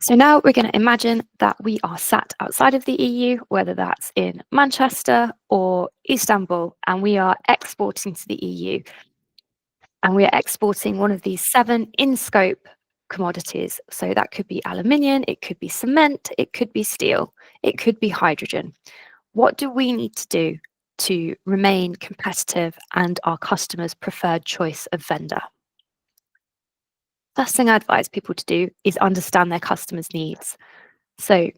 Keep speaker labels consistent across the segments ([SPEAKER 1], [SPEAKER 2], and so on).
[SPEAKER 1] So now we're going to imagine that we are sat outside of the EU, whether that's in Manchester or Istanbul, and we are exporting to the EU. And we are exporting one of these 7 in-scope commodities. So that could be aluminium, it could be cement, it could be steel, it could be hydrogen. What do we need to do to remain competitive and our customers' preferred choice of vendor? First thing I advise people to do is understand their customers' needs. So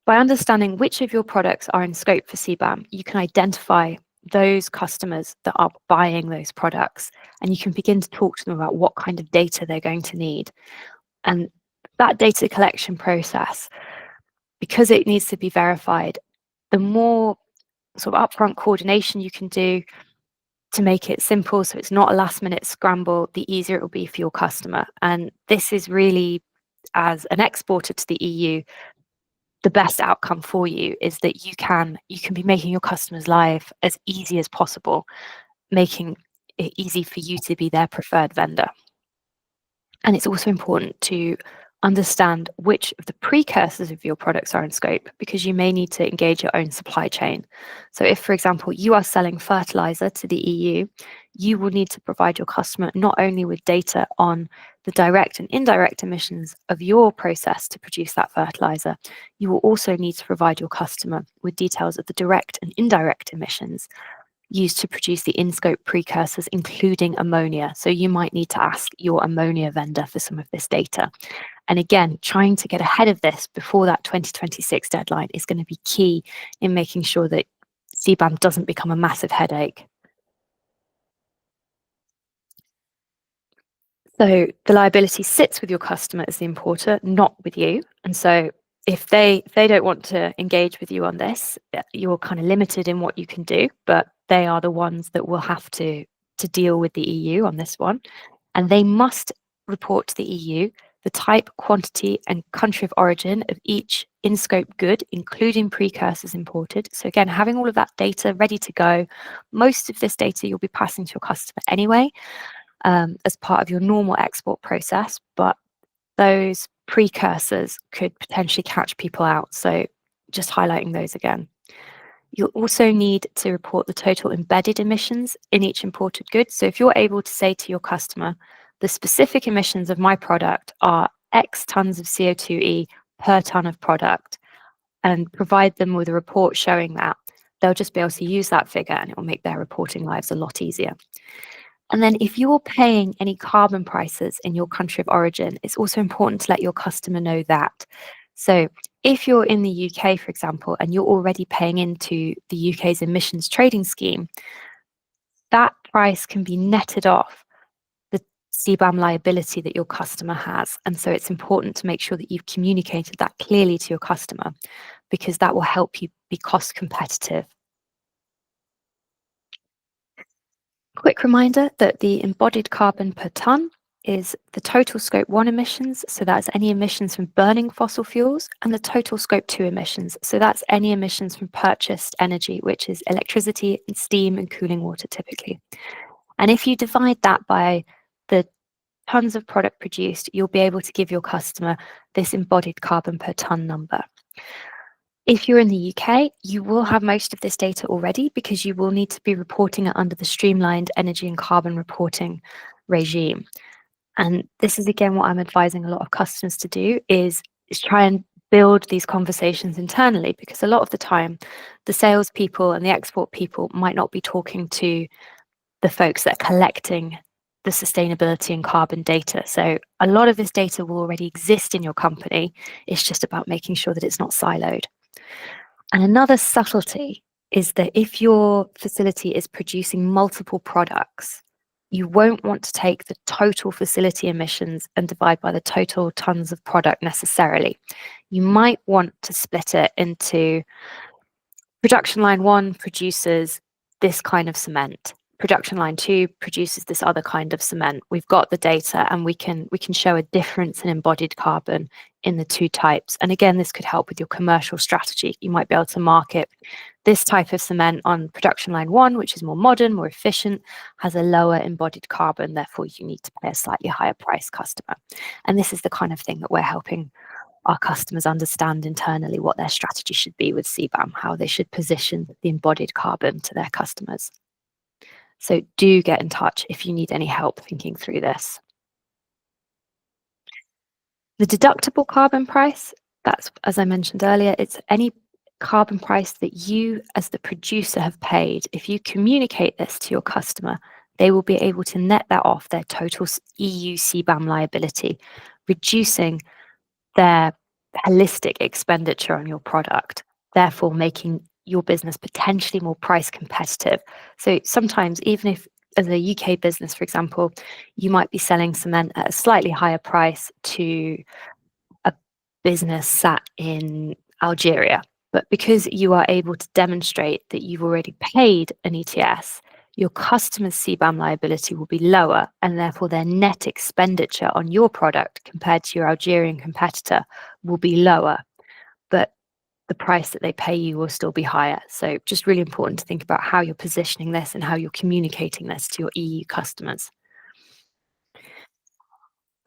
[SPEAKER 1] by understanding which of your products are in scope for CBAM, you can identify those customers that are buying those products, and you can begin to talk to them about what kind of data they're going to need. And that data collection process, because it needs to be verified, the more sort of upfront coordination you can do to make it simple so it's not a last minute scramble, the easier it will be for your customer. And this is really, as an exporter to the EU, the best outcome for you is that you can be making your customers' life as easy as possible, making it easy for you to be their preferred vendor. And it's also important to understand which of the precursors of your products are in scope, because you may need to engage your own supply chain. So if, for example, you are selling fertilizer to the EU, you will need to provide your customer not only with data on the direct and indirect emissions of your process to produce that fertilizer, you will also need to provide your customer with details of the direct and indirect emissions used to produce the in-scope precursors, including ammonia. So you might need to ask your ammonia vendor for some of this data. And again, trying to get ahead of this before that 2026 deadline is going to be key in making sure that CBAM doesn't become a massive headache. So the liability sits with your customer as the importer, not with you. And so if they don't want to engage with you on this, you're kind of limited in what you can do, but they are the ones that will have to deal with the EU on this one. And they must report to the EU the type, quantity, and country of origin of each in-scope good, including precursors imported. So again, having all of that data ready to go. Most of this data you'll be passing to your customer anyway, as part of your normal export process, but those precursors could potentially catch people out. So just highlighting those again. You'll also need to report the total embedded emissions in each imported good. So if you're able to say to your customer, the specific emissions of my product are X tons of CO2e per ton of product, and provide them with a report showing that, they'll just be able to use that figure and it will make their reporting lives a lot easier. And then if you're paying any carbon prices in your country of origin, it's also important to let your customer know that. So if you're in the UK, for example, and you're already paying into the UK's emissions trading scheme, that price can be netted off the CBAM liability that your customer has. And so it's important to make sure that you've communicated that clearly to your customer, because that will help you be cost competitive. Quick reminder that the embodied carbon per tonne is the total scope 1 emissions, so that's any emissions from burning fossil fuels, and the total scope 2 emissions, so that's any emissions from purchased energy, which is electricity and steam and cooling water typically. And if you divide that by the tonnes of product produced, you'll be able to give your customer this embodied carbon per tonne number. If you're in the UK, you will have most of this data already, because you will need to be reporting it under the streamlined energy and carbon reporting regime. And this is, again, what I'm advising a lot of customers to do is try and build these conversations internally, because a lot of the time, the salespeople and the export people might not be talking to the folks that are collecting the sustainability and carbon data. So a lot of this data will already exist in your company. It's just about making sure that it's not siloed. And another subtlety is that if your facility is producing multiple products, you won't want to take the total facility emissions and divide by the total tons of product necessarily. You might want to split it into production line 1 produces this kind of cement. Production line 2 produces this other kind of cement. We've got the data, and we can show a difference in embodied carbon in the 2 types. And again, this could help with your commercial strategy. You might be able to market this type of cement on production line 1, which is more modern, more efficient, has a lower embodied carbon, therefore you need to pay a slightly higher price customer. And this is the kind of thing that we're helping our customers understand internally what their strategy should be with CBAM, how they should position the embodied carbon to their customers. So do get in touch if you need any help thinking through this. The deductible carbon price, that's, as I mentioned earlier, it's any carbon price that you as the producer have paid. If you communicate this to your customer, they will be able to net that off their total EU CBAM liability, reducing their holistic expenditure on your product, therefore making your business potentially more price competitive. So sometimes, even if as a UK business, for example, you might be selling cement at a slightly higher price to a business sat in Algeria, but because you are able to demonstrate that you've already paid an ETS, your customer's CBAM liability will be lower, and therefore their net expenditure on your product compared to your Algerian competitor will be lower, but the price that they pay you will still be higher. So just really important to think about how you're positioning this and how you're communicating this to your EU customers.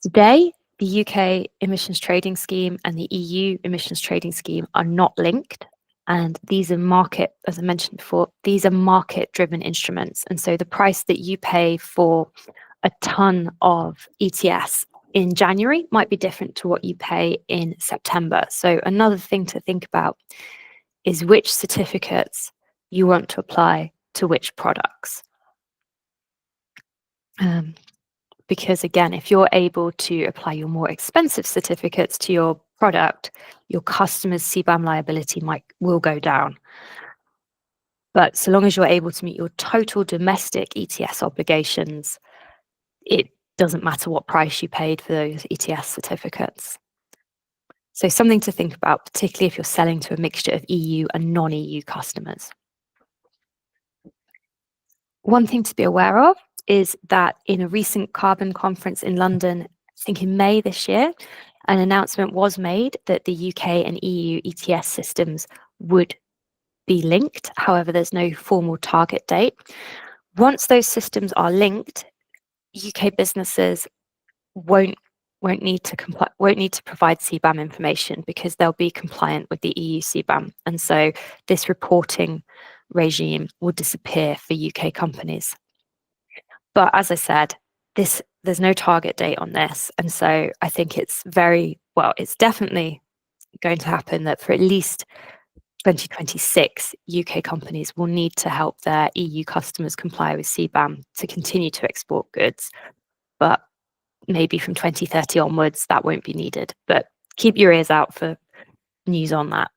[SPEAKER 1] Today, the UK Emissions Trading Scheme and the EU Emissions Trading Scheme are not linked. And these are market, as I mentioned before, these are market-driven instruments. And so the price that you pay for a ton of ETS in January might be different to what you pay in September. So another thing to think about is which certificates you want to apply to which products. Because again, if you're able to apply your more expensive certificates to your product, your customer's CBAM liability will go down. But so long as you're able to meet your total domestic ETS obligations, it doesn't matter what price you paid for those ETS certificates. So something to think about, particularly if you're selling to a mixture of EU and non-EU customers. One thing to be aware of is that in a recent carbon conference in London, I think in May this year, an announcement was made that the UK and EU ETS systems would be linked. However, there's no formal target date. Once those systems are linked, UK businesses won't need to provide CBAM information because they'll be compliant with the EU CBAM, and so this reporting regime will disappear for UK companies. But as I said, there's no target date on this, and so I think it's definitely going to happen that for at least 2026, UK companies will need to help their EU customers comply with CBAM to continue to export goods. But maybe from 2030 onwards, that won't be needed. But keep your ears out for news on that.